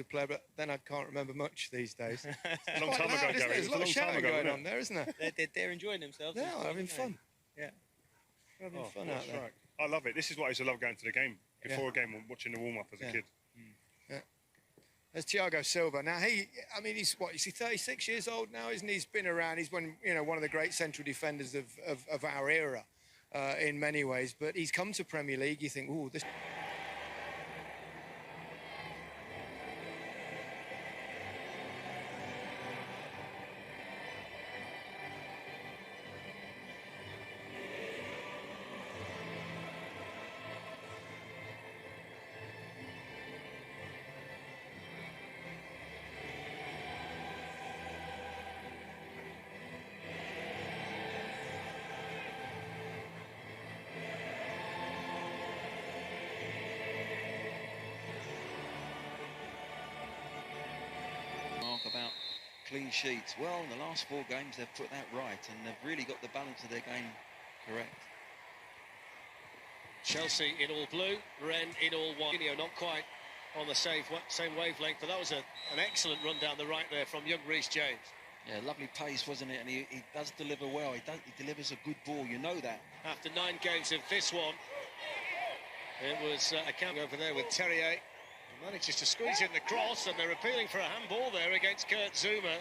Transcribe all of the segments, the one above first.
a player, but then I can't remember much these days. A long time ago, Gary. There's a lot of shouting going on there, isn't there? They're enjoying themselves. Yeah, having fun. Yeah. Having fun out there. I love it. This is what I used to love going to the game. Before a game, watching the warm-up as a kid. Yeah. There's Thiago Silva. Now, he's 36 years old now, isn't he? He's been around. He's one of the great central defenders of our era in many ways. But he's come to Premier League. You think, oh, this... About clean sheets. Well, in the last 4 games they've put that right, and they've really got the balance of their game correct. Chelsea in all blue, Renne in all white. Not quite on the same wavelength, but that was an excellent run down the right there from young Reece James. Yeah, lovely pace, wasn't it? And he does deliver well. He delivers a good ball, you know that. After 9 games of this one, it was a count over there with CheIsea. Manages to squeeze in the cross, and they're appealing for a handball there against Kurt Zuma.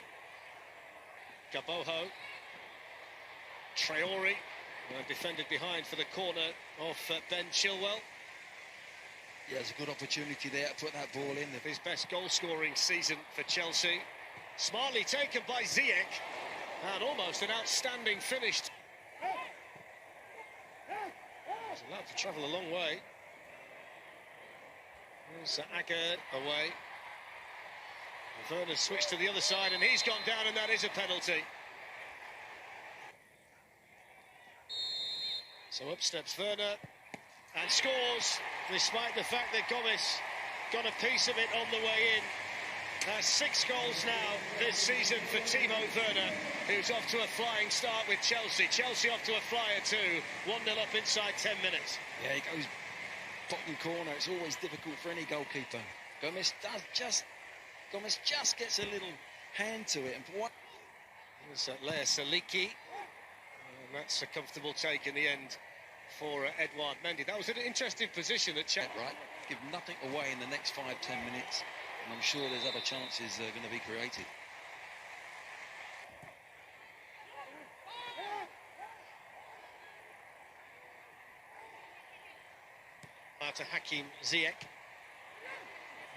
Gaboho. Traore defended behind for the corner of Ben Chilwell. Yeah, there's a good opportunity there to put that ball in. His best goal-scoring season for Chelsea. Smartly taken by Ziyech, and almost an outstanding finish. He's allowed to travel a long way. There's Agard away. Werner switched to the other side, and he's gone down, and that is a penalty. So up steps Werner and scores, despite the fact that Gomez got a piece of it on the way in. 6 goals now this season for Timo Werner, who's off to a flying start with Chelsea. Chelsea off to a flyer too, 1-0 up inside 10 minutes. Yeah, he goes bottom corner. It's always difficult for any goalkeeper. Gomez just gets a little hand to it, and for what? There's Lea Saliki, and that's a comfortable take in the end for Edouard Mendy. That was an interesting position at Czech. Right, give nothing away in the next 5-10 minutes, and I'm sure there's other chances going to be created. To Hakim Ziyech.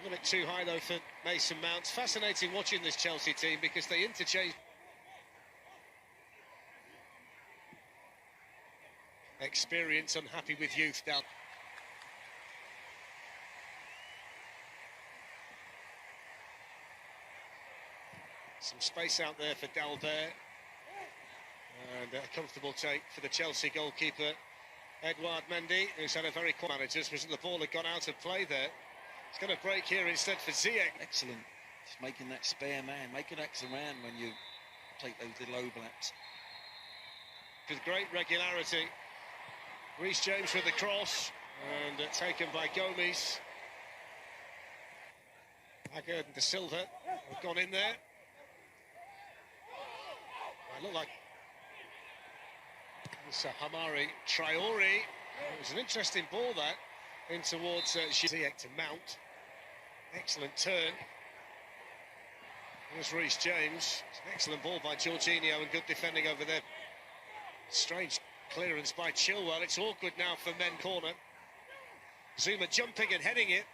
A little bit too high though for Mason Mount. Fascinating watching this Chelsea team because they interchange experience, unhappy with youth down. Some space out there for Dalbert, and a comfortable take for the Chelsea goalkeeper Edouard Mendy, who's had a very quiet manager. The ball had gone out of play there. It's going to break here instead for Ziyech. Excellent. Just making that spare man, make an extra man when you take those little overlaps. With great regularity. Reece James with the cross, and taken by Gomez. Agard and De Silva have gone in there. I look like Hamari Traore. It was an interesting ball that in towards Ziyech to Mount. Excellent turn. Here's Reece James. It's an excellent ball by Jorginho and good defending over there. Strange clearance by Chilwell. It's awkward now for men corner. Zuma jumping and heading it.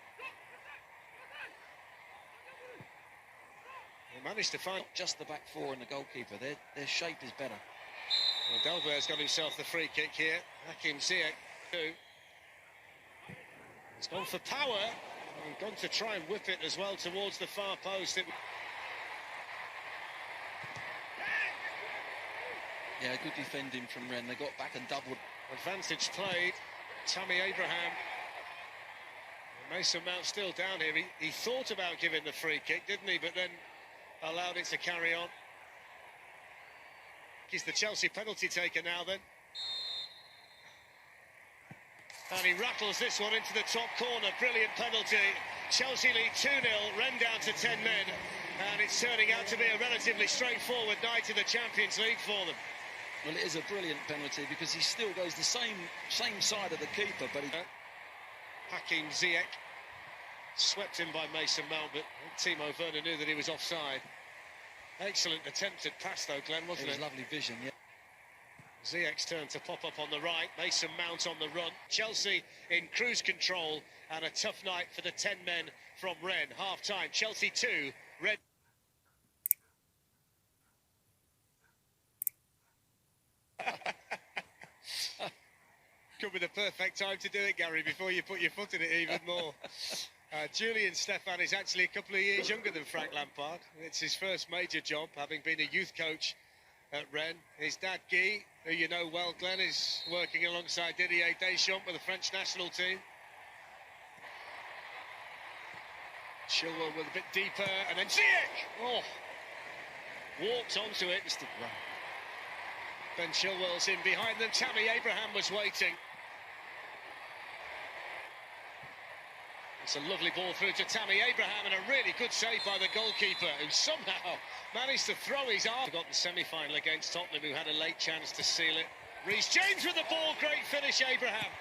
They managed to find just the back 4 and the goalkeeper. Their shape is better. Well, Delbert's got himself the free kick here. Hakim Ziyech too. He's gone for power and gone to try and whip it as well towards the far post. Yeah, good defending from Renne. They got back and doubled. Advantage played. Tammy Abraham. Mason Mount still down here. He thought about giving the free kick, didn't he? But then allowed it to carry on. He's the Chelsea penalty taker now then. And he rattles this one into the top corner. Brilliant penalty. Chelsea lead 2-0, Rennes down to 10 men. And it's turning out to be a relatively straightforward night in the Champions League for them. Well, it is a brilliant penalty because he still goes the same side of the keeper, but he... Hakim Ziyech swept in by Mason Mount, but Timo Werner knew that he was offside. Excellent attempted pass though, Glenn, wasn't it? It was lovely vision, yeah. Ziyech's turn to pop up on the right, Mason Mount on the run. Chelsea in cruise control, and a tough night for the 10 men from Rennes. Half-time, Chelsea 2, Rennes... Could be the perfect time to do it, Gary, before you put your foot in it even more. Julian Stefan is actually a couple of years younger than Frank Lampard. It's his first major job, having been a youth coach at Rennes. His dad, Guy, who you know well, Glenn, is working alongside Didier Deschamps with the French national team. Chilwell with a bit deeper, and then Ziyech! Oh! Walked onto it. Ben Chilwell's in behind them. Tammy Abraham was waiting. It's a lovely ball through to Tammy Abraham, and a really good save by the goalkeeper, who somehow managed to throw his arm. Got the semi-final against Tottenham, who had a late chance to seal it. Reece James with the ball, great finish, Abraham.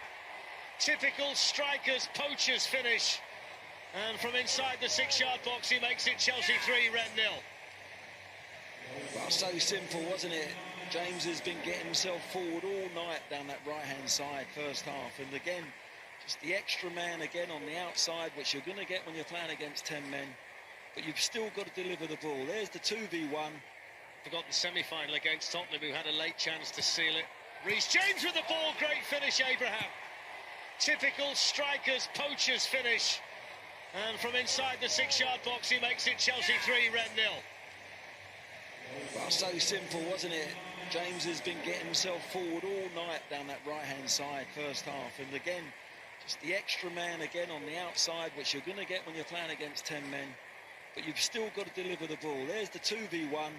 Typical strikers, poachers finish. And from inside the 6-yard box, he makes it Chelsea 3, Rennes 0. Well, so simple, wasn't it? James has been getting himself forward all night down that right-hand side, first half. And again, just the extra man again on the outside, which you're going to get when you're playing against 10 men. But you've still got to deliver the ball. There's the 2v1. Forgot the semi-final against Tottenham, who had a late chance to seal it. Reece James with the ball, great finish, Abraham. Typical strikers, poachers finish. And from inside the 6-yard box, he makes it Chelsea 3, Rennes 0. Well, so simple, wasn't it? James has been getting himself forward all night down that right-hand side, first half. And again, just the extra man again on the outside, which you're going to get when you're playing against 10 men. But you've still got to deliver the ball. There's the 2v1.